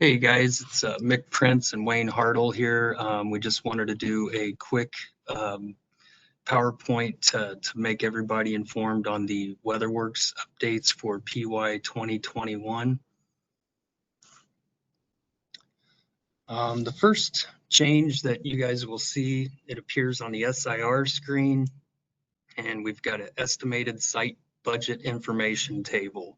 Hey guys, it's Mick Prince and Wayne Hartle here. We just wanted to do a quick PowerPoint to make everybody informed on the WeatherWorks updates for PY 2021. The first change that you guys will see, it appears on the SIR screen, and we've got an estimated site budget information table.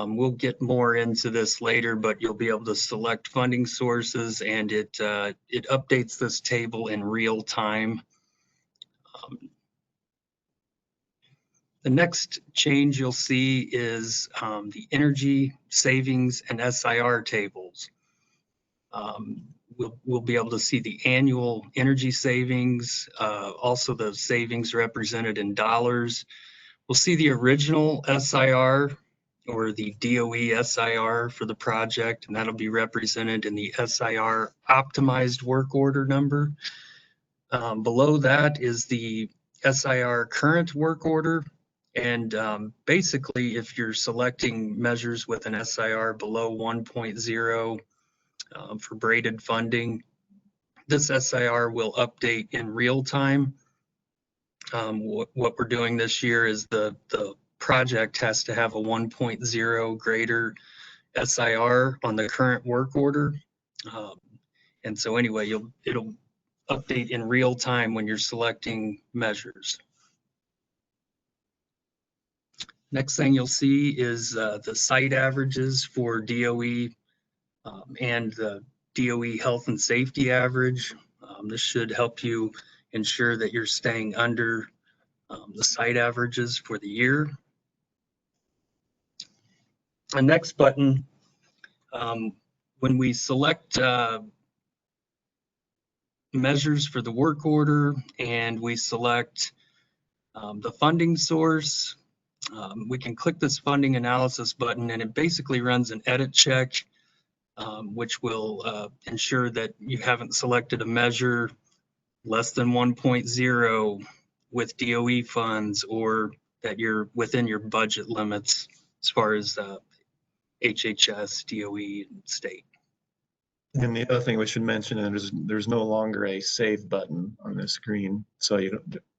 We'll get more into this later, but you'll be able to select funding sources, and it updates this table in real time. The next change you'll see is the energy savings and SIR tables. We'll be able to see the annual energy savings, also the savings represented in dollars. We'll see the original SIR or the DOE SIR for the project, and that'll be represented in the SIR optimized work order number. Below that is the SIR current work order, and basically if you're selecting measures with an SIR below 1.0 for braided funding, this SIR will update in real time. What we're doing this year is the project has to have a 1.0 greater SIR on the current work order. And so anyway, it'll update in real time when you're selecting measures. Next thing you'll see is the site averages for DOE and the DOE health and safety average. This should help you ensure that you're staying under the site averages for the year. The next button, when we select measures for the work order and we select the funding source, we can click this funding analysis button, and it basically runs an edit check, which will ensure that you haven't selected a measure less than 1.0 with DOE funds, or that you're within your budget limits as far as HHS, DOE, and state. And the other thing we should mention is there's no longer a save button on the screen. So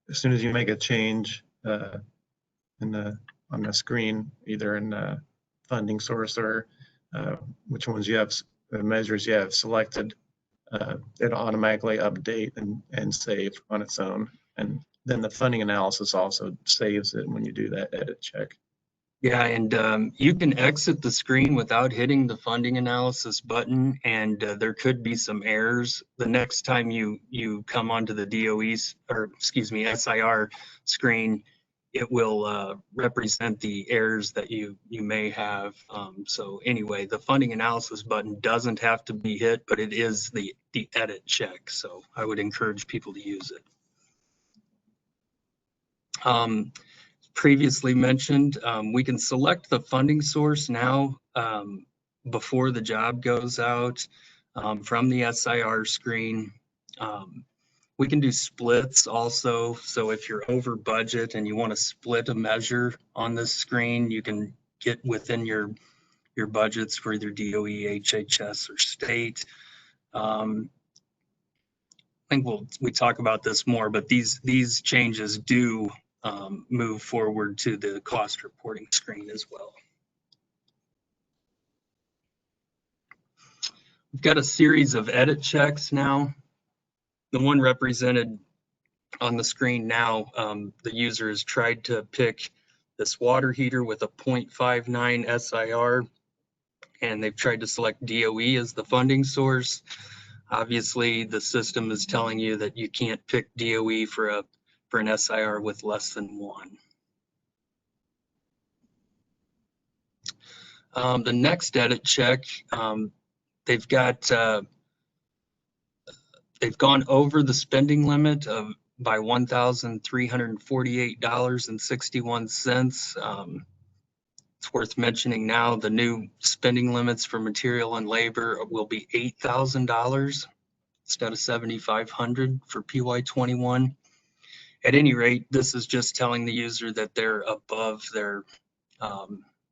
as soon as you make a change on the screen, either in the funding source or which ones you have, the measures you have selected, it'll automatically update and save on its own. And then the funding analysis also saves it when you do that edit check. Yeah, and you can exit the screen without hitting the funding analysis button, and there could be some errors. The next time you come onto the DOE's, or excuse me, SIR screen, it will represent the errors that you may have. So anyway, the funding analysis button doesn't have to be hit, but it is the edit check. So I would encourage people to use it. Previously mentioned, we can select the funding source now before the job goes out from the SIR screen. We can do splits also. So if you're over budget and you want to split a measure on this screen, you can get within your budgets for either DOE, HHS, or state. I think we talk about this more, but these changes do move forward to the cost reporting screen as well. We've got a series of edit checks now. The one represented on the screen now, the user has tried to pick this water heater with a 0.59 SIR, and they've tried to select DOE as the funding source. Obviously, the system is telling you that you can't pick DOE for an SIR with less than 1. The next edit check, they've gone over the spending limit by $1,348.61. It's worth mentioning now the new spending limits for material and labor will be $8,000 instead of $7,500 for PY21. At any rate, this is just telling the user that they're above their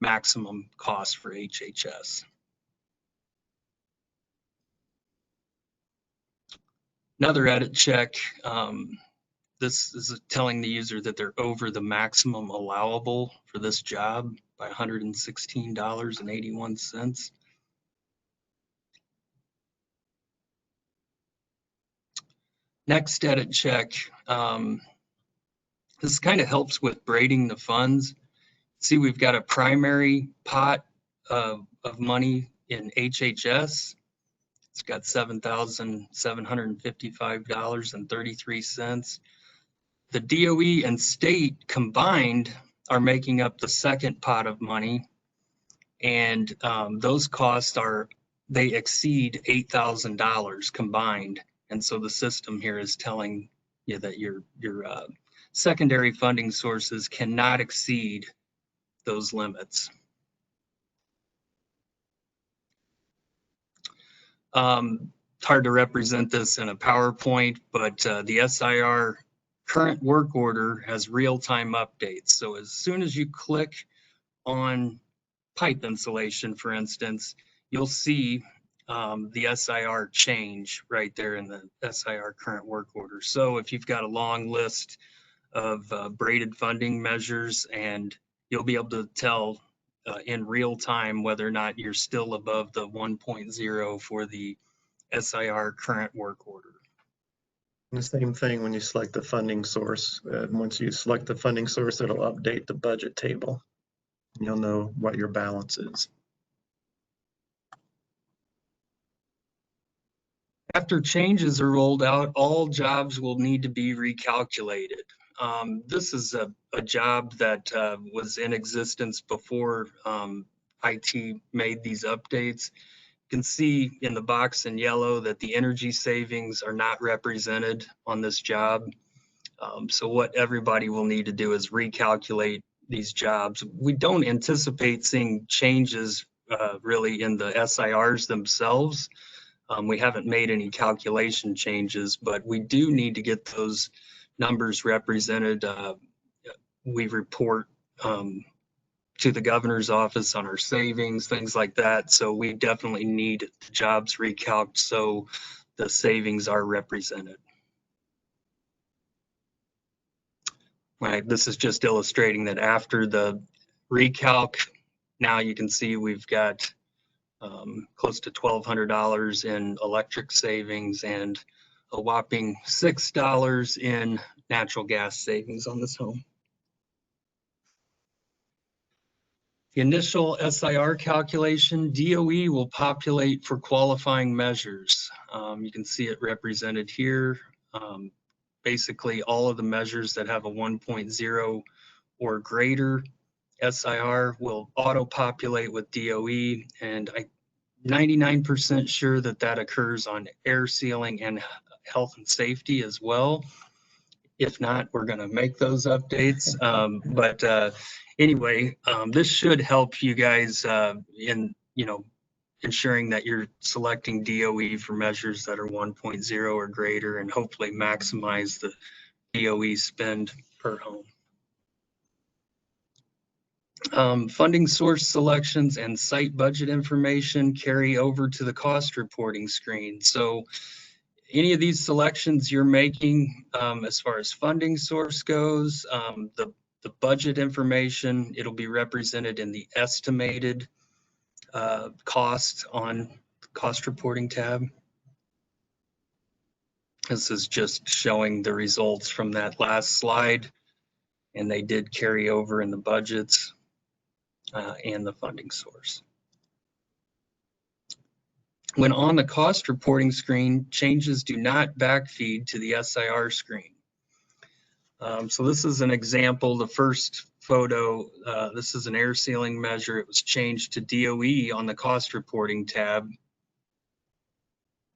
maximum cost for HHS. Another edit check. This is telling the user that they're over the maximum allowable for this job by $116.81. Next edit check. This kind of helps with braiding the funds. See, we've got a primary pot of money in HHS. It's got $7,755.33. The DOE and state combined are making up the second pot of money, and those costs they exceed $8,000 combined. And so the system here is telling you that your secondary funding sources cannot exceed those limits. It's hard to represent this in a PowerPoint, but the SIR current work order has real-time updates. So as soon as you click on pipe insulation, for instance, you'll see the SIR change right there in the SIR current work order. So if you've got a long list of braided funding measures, and you'll be able to tell in real time whether or not you're still above the 1.0 for the SIR current work order. The same thing when you select the funding source. Once you select the funding source, it'll update the budget table. You'll know what your balance is. After changes are rolled out, all jobs will need to be recalculated. This is a job that was in existence before IT made these updates. You can see in the box in yellow that the energy savings are not represented on this job. So what everybody will need to do is recalculate these jobs. We don't anticipate seeing changes really in the SIRs themselves. We haven't made any calculation changes, but we do need to get those numbers represented. We report to the governor's office on our savings, things like that. So we definitely need the jobs recalced so the savings are represented. Right, this is just illustrating that after the recalc, now you can see we've got close to $1,200 in electric savings and a whopping $6 in natural gas savings on this home. The initial SIR calculation, DOE will populate for qualifying measures. You can see it represented here. Basically, all of the measures that have a 1.0 or greater SIR will auto-populate with DOE, and I'm 99% sure that that occurs on air sealing and health and safety as well. If not, we're going to make those updates. Anyway, this should help you guys in ensuring that you're selecting DOE for measures that are 1.0 or greater, and hopefully maximize the DOE spend per home. Funding source selections and site budget information carry over to the cost reporting screen. So any of these selections you're making as far as funding source goes, the budget information, it'll be represented in the estimated cost on the cost reporting tab. This is just showing the results from that last slide, and they did carry over in the budgets and the funding source. When on the cost reporting screen, changes do not backfeed to the SIR screen. So this is an example. The first photo, this is an air sealing measure. It was changed to DOE on the cost reporting tab.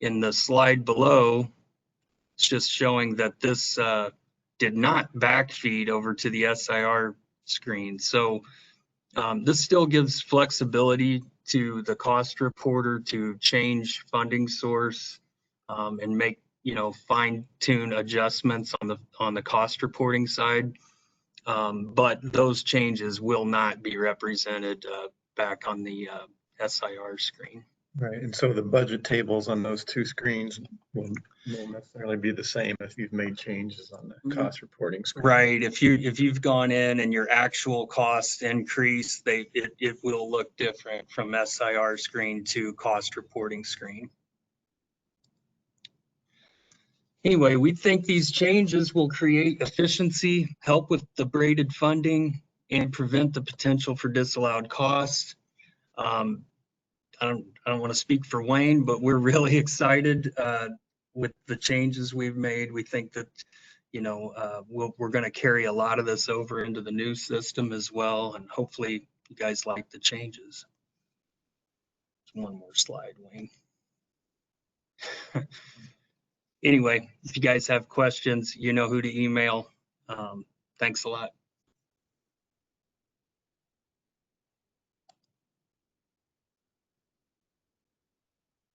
In the slide below, it's just showing that this did not backfeed over to the SIR screen. So this still gives flexibility to the cost reporter to change funding source and make, fine-tune adjustments on the cost reporting side. But those changes will not be represented back on the SIR screen. Right, and so the budget tables on those two screens won't necessarily be the same if you've made changes on the cost reporting screen. Right. If you've gone in and your actual costs increase, it will look different from SIR screen to cost reporting screen. Anyway, we think these changes will create efficiency, help with the braided funding, and prevent the potential for disallowed costs. I don't want to speak for Wayne, but we're really excited with the changes we've made. We think that, you know, we're going to carry a lot of this over into the new system as well, and hopefully you guys like the changes. One more slide, Wayne. Anyway, if you guys have questions, you know who to email. Thanks a lot.